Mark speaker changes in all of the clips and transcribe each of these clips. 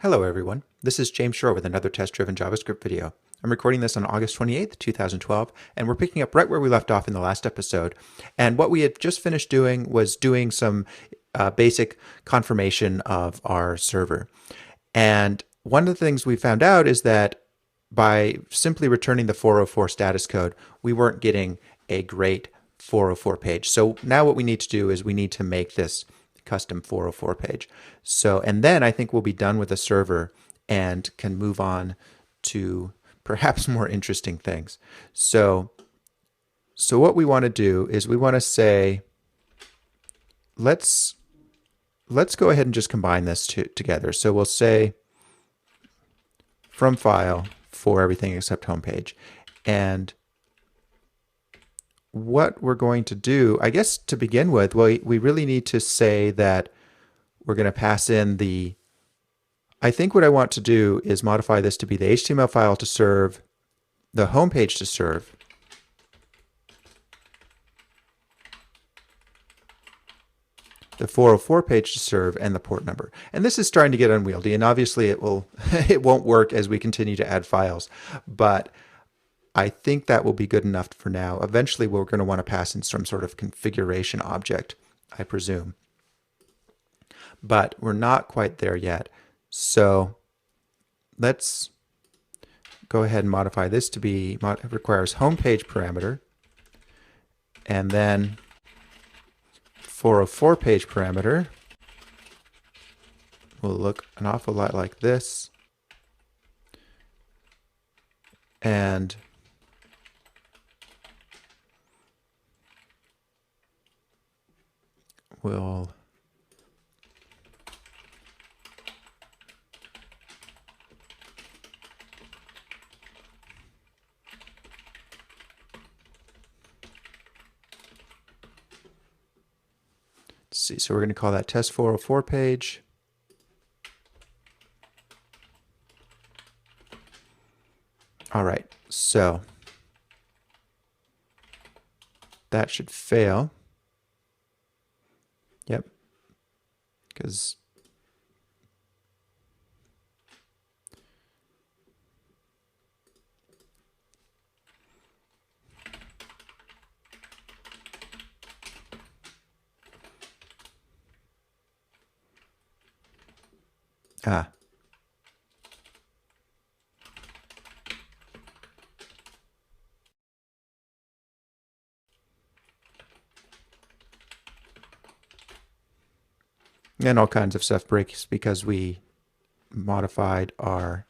Speaker 1: Hello everyone, this is James Shore with another test-driven JavaScript video. I'm recording this on August 28th, 2012, and we're picking up right where we left off in the last episode. And what we had just finished doing was doing some basic confirmation of our server. And one of the things we found out is that by simply returning the 404 status code, we weren't getting a great 404 page. So now what we need to do is we need to make this custom 404 page. So, and then I think we'll be done with the server and can move on to perhaps more interesting things. So what we want to do is we want to say, let's go ahead and just combine this together. So we'll say from file for everything except homepage. And what we're going to do, I guess to begin with, well, we really need to say that we're going to pass in the, I think what I want to do is modify this to be the HTML file to serve, the home page to serve, the 404 page to serve, and the port number. And this is starting to get unwieldy, and obviously it won't work as we continue to add files, but I think that will be good enough for now. Eventually we're going to want to pass in some sort of configuration object, I presume. But we're not quite there yet. So let's go ahead and modify this to be, it requires homepage parameter, and then 404 page parameter will look an awful lot like this. And we'll see. So we're going to call that test 404 page. All right, so that should fail. Yep, because and all kinds of stuff breaks because we modified our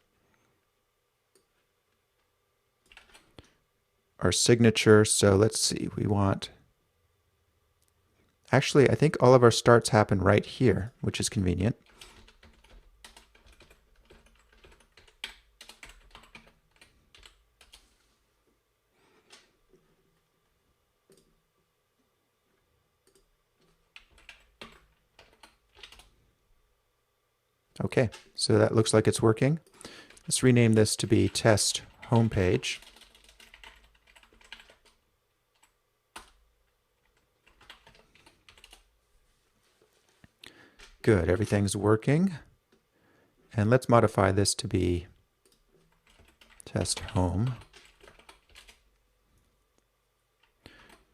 Speaker 1: signature. So let's see, we want, actually I think all of our starts happen right here, which is convenient. Okay, so that looks like it's working. Let's rename this to be test homepage. Good, everything's working. And let's modify this to be test home.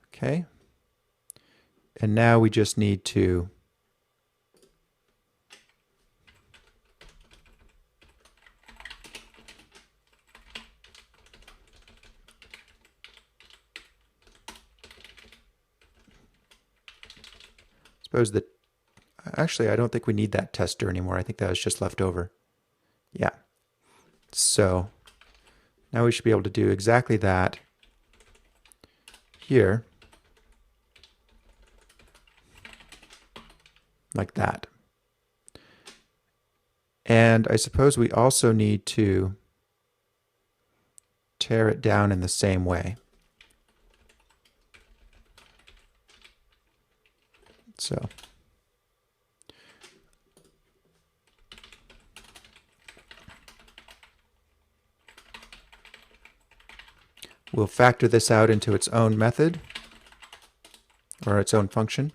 Speaker 1: Okay. And now we just need to suppose that, actually I don't think we need that tester anymore. I think that was just left over. Yeah. So now we should be able to do exactly that here, like that. And I suppose we also need to tear it down in the same way. So we'll factor this out into its own method or its own function.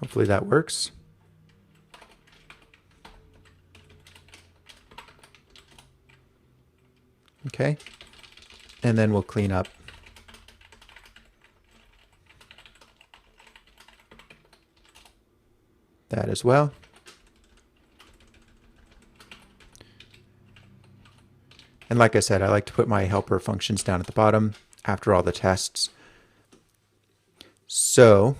Speaker 1: Hopefully that works. Okay. And then we'll clean up. That as well. And like I said, I like to put my helper functions down at the bottom after all the tests. So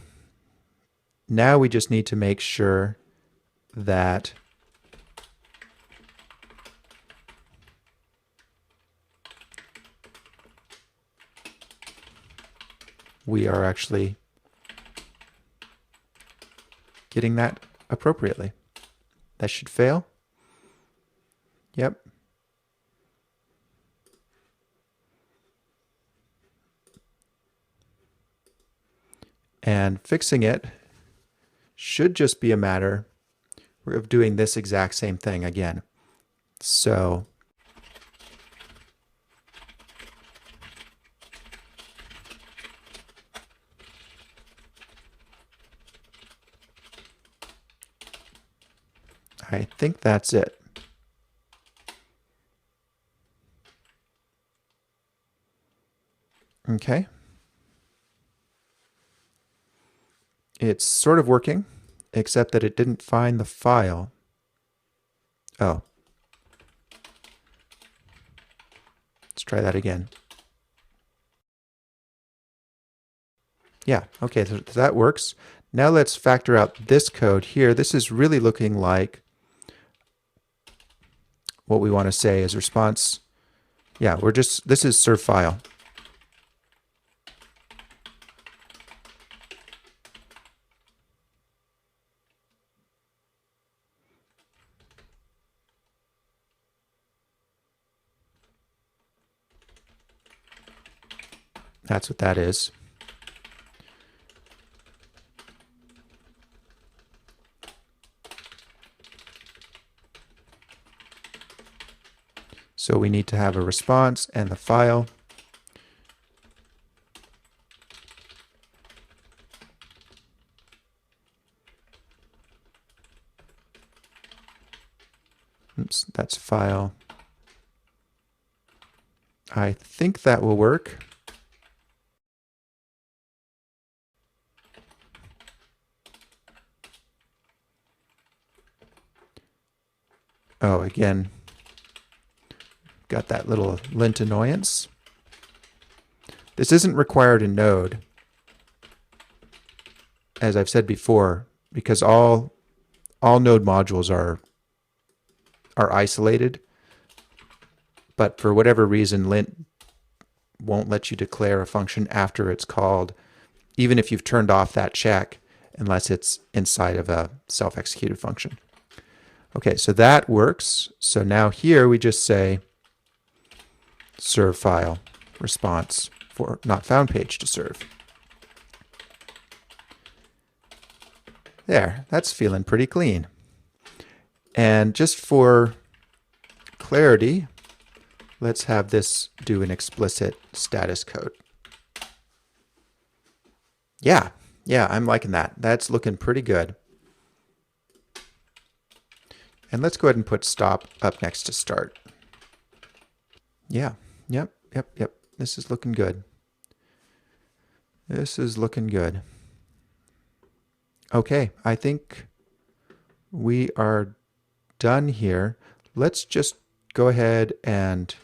Speaker 1: now we just need to make sure that we are actually getting that appropriately. That should fail. Yep. And fixing it should just be a matter of doing this exact same thing again. So I think that's it. Okay. It's sort of working, except that it didn't find the file. Oh. Let's try that again. Yeah, okay, so that works. Now let's factor out this code here. This is really looking like what we want to say is response. Yeah, this is serve file. That's what that is. So we need to have a response and the file. Oops, that's file. I think that will work. Oh, again, got that little lint annoyance. This isn't required in Node, as I've said before, because all Node modules are isolated, but for whatever reason, lint won't let you declare a function after it's called, even if you've turned off that check, unless it's inside of a self-executed function. Okay, so that works. So now here we just say serve file response for not found page to serve. There, that's feeling pretty clean. And just for clarity, let's have this do an explicit status code. Yeah, I'm liking that. That's looking pretty good. And let's go ahead and put stop up next to start. Yeah, yep. This is looking good. This is looking good. Okay, I think we are done here. Let's just go ahead and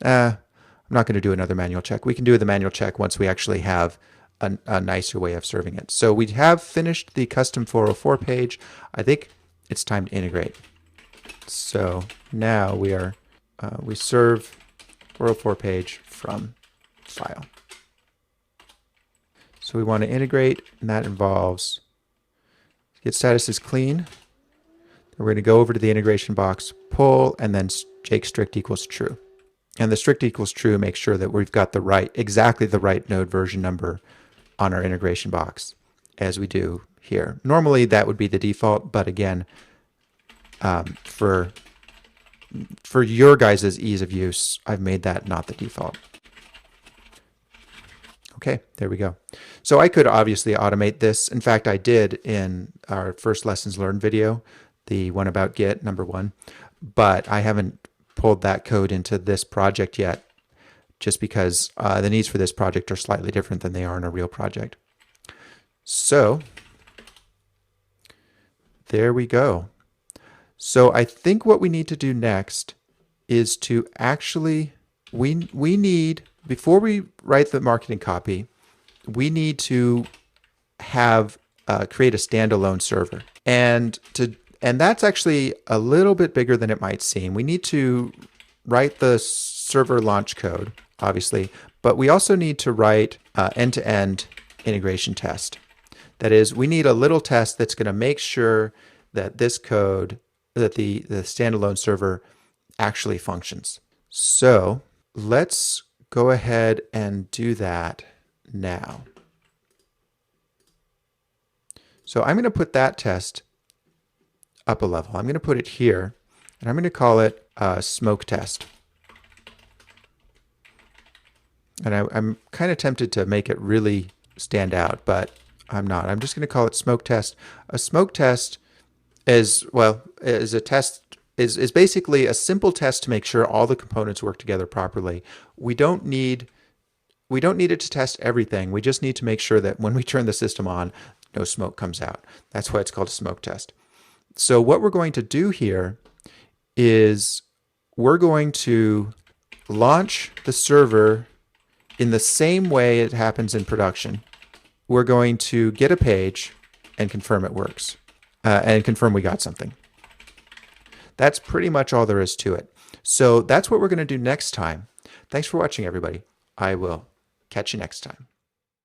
Speaker 1: I'm not going to do another manual check. We can do the manual check once we actually have a nicer way of serving it. So we have finished the custom 404 page. I think it's time to integrate. So now we serve 404 page from file. So we want to integrate, and that involves get status is clean. We're going to go over to the integration box, pull, and then Jake strict equals true. And the strict equals true makes sure that we've got exactly the right node version number on our integration box, as we do here. Normally that would be the default, but again, for your guys' ease of use, I've made that not the default. Okay, there we go. So I could obviously automate this. In fact, I did in our first lessons learned video, the one about Git, number 1, but I haven't pulled that code into this project yet, just because the needs for this project are slightly different than they are in a real project. So there we go. So I think what we need to do next is to actually, we need, before we write the marketing copy, we need to have create a standalone server. And that's actually a little bit bigger than it might seem. We need to write the server launch code, obviously, but we also need to write end-to-end integration test. That is, we need a little test that's going to make sure that this code, that the standalone server actually functions. So let's go ahead and do that now. So I'm going to put that test up a level. I'm going to put it here, and I'm going to call it smoke test. And I'm kind of tempted to make it really stand out, but I'm not. I'm just going to call it smoke test. A smoke test is a test, is basically a simple test to make sure all the components work together properly. We don't need it to test everything. We just need to make sure that when we turn the system on, no smoke comes out. That's why it's called a smoke test. So what we're going to do here is we're going to launch the server in the same way it happens in production. We're going to get a page and confirm it works, and confirm we got something. That's pretty much all there is to it. So that's what we're going to do next time. Thanks for watching, everybody. I will catch you next time.